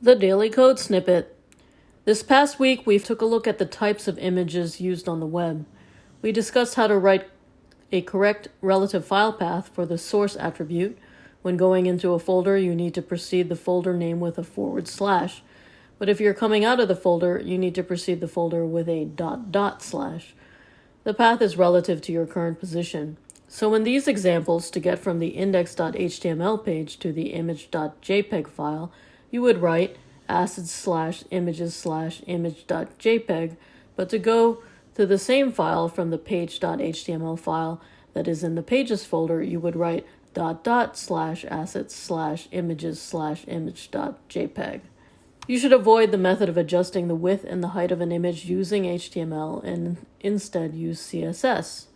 The Daily Code Snippet. This past week, we took a look at the types of images used on the web. We discussed how to write a correct relative file path for the source attribute. When going into a folder, you need to precede the folder name with a /. But if you're coming out of the folder, you need to precede the folder with a .. The path is relative to your current position. So in these examples, to get from the index.html page to the image.jpg file, you would write /images/image.jpg, but to go to the same file from the page.html file that is in the pages folder, you would write /assets/images/image.jpg. You should avoid the method of adjusting the width and the height of an image using HTML and instead use CSS.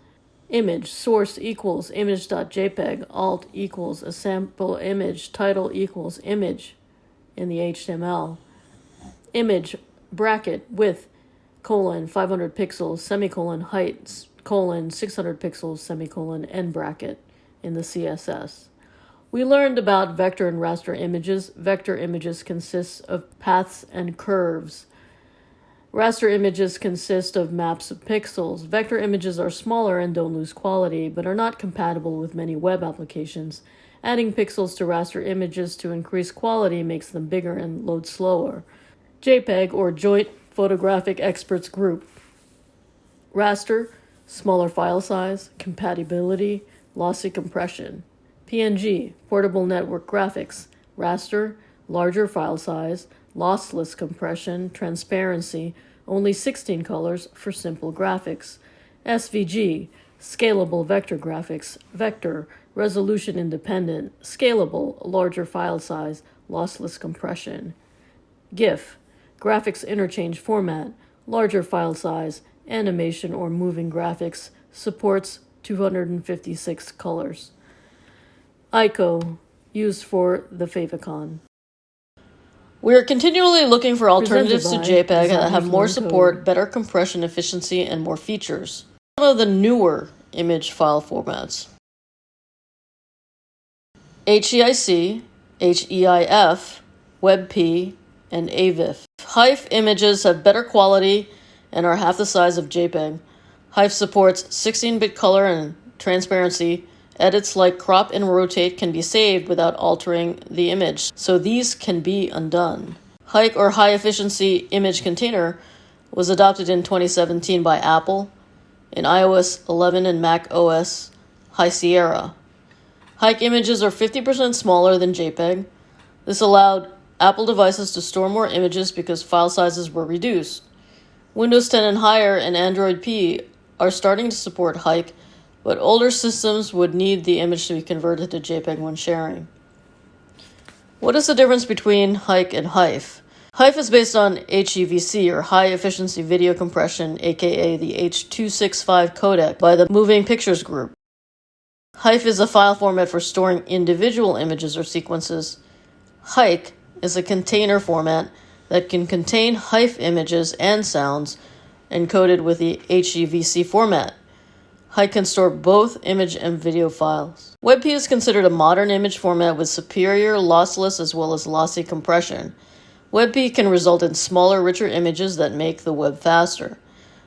Image source equals image.jpg, alt equals a sample image, title equals image in the HTML. Image bracket width :500 pixels semicolon height :600 pixels semicolon end bracket in the CSS. We learned about vector and raster images. Vector images consist of paths and curves. Raster images consist of maps of pixels. Vector images are smaller and don't lose quality, but are not compatible with many web applications. Adding pixels to raster images to increase quality makes them bigger and load slower. JPEG, or Joint Photographic Experts Group. Raster, smaller file size, compatibility, lossy compression. PNG, portable network graphics. Raster, larger file size, lossless compression, transparency, only 16 colors for simple graphics. SVG, scalable vector graphics. Vector, resolution independent, scalable, larger file size, lossless compression. GIF, graphics interchange format, larger file size, animation or moving graphics, supports 256 colors. ICO, used for the favicon. We are continually looking for alternatives to JPEG that have more support, better compression efficiency, and more features. Some of the newer image file formats: HEIC, HEIF, WebP, and AVIF. HEIF images have better quality and are half the size of JPEG. HEIF supports 16-bit color and transparency. Edits like crop and rotate can be saved without altering the image, so these can be undone. HEIC, or High Efficiency Image Container, was adopted in 2017 by Apple in iOS 11 and Mac OS High Sierra. HEIC images are 50% smaller than JPEG. This allowed Apple devices to store more images because file sizes were reduced. Windows 10 and higher and Android P are starting to support HEIC, but older systems would need the image to be converted to JPEG when sharing. What is the difference between HEIC and HEIF? HEIF is based on HEVC, or High Efficiency Video Compression, aka the H.265 codec by the Moving Pictures Group. HEIF is a file format for storing individual images or sequences. HEIC is a container format that can contain HEIF images and sounds encoded with the HEVC format. HEIC can store both image and video files. WebP is considered a modern image format with superior lossless as well as lossy compression. WebP can result in smaller, richer images that make the web faster.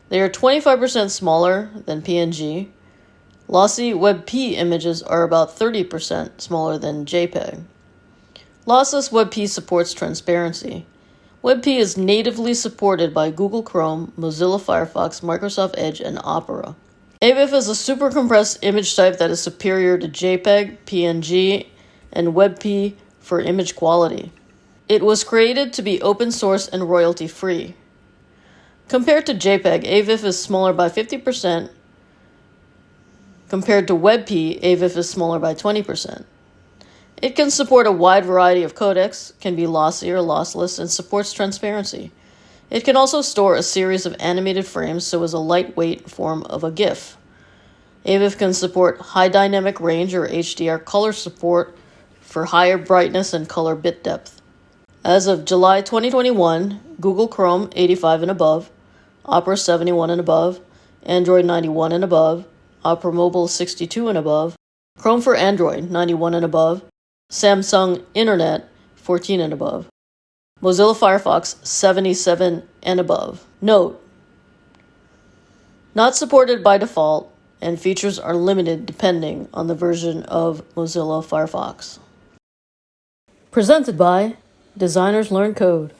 They are 25% smaller than PNG. Lossy WebP images are about 30% smaller than JPEG. Lossless WebP supports transparency. WebP is natively supported by Google Chrome, Mozilla Firefox, Microsoft Edge, and Opera. AVIF is a super compressed image type that is superior to JPEG, PNG, and WebP for image quality. It was created to be open source and royalty free. Compared to JPEG, AVIF is smaller by 50%. Compared to WebP, AVIF is smaller by 20%. It can support a wide variety of codecs, can be lossy or lossless, and supports transparency. It can also store a series of animated frames, so is a lightweight form of a GIF. AVIF can support high dynamic range or HDR color support for higher brightness and color bit depth. As of July 2021, Google Chrome 85 and above, Opera 71 and above, Android 91 and above, Opera Mobile 62 and above, Chrome for Android 91 and above, Samsung Internet 14 and above. Mozilla Firefox 77 and above. Note: not supported by default, and features are limited depending on the version of Mozilla Firefox. Presented by Designers Learn Code.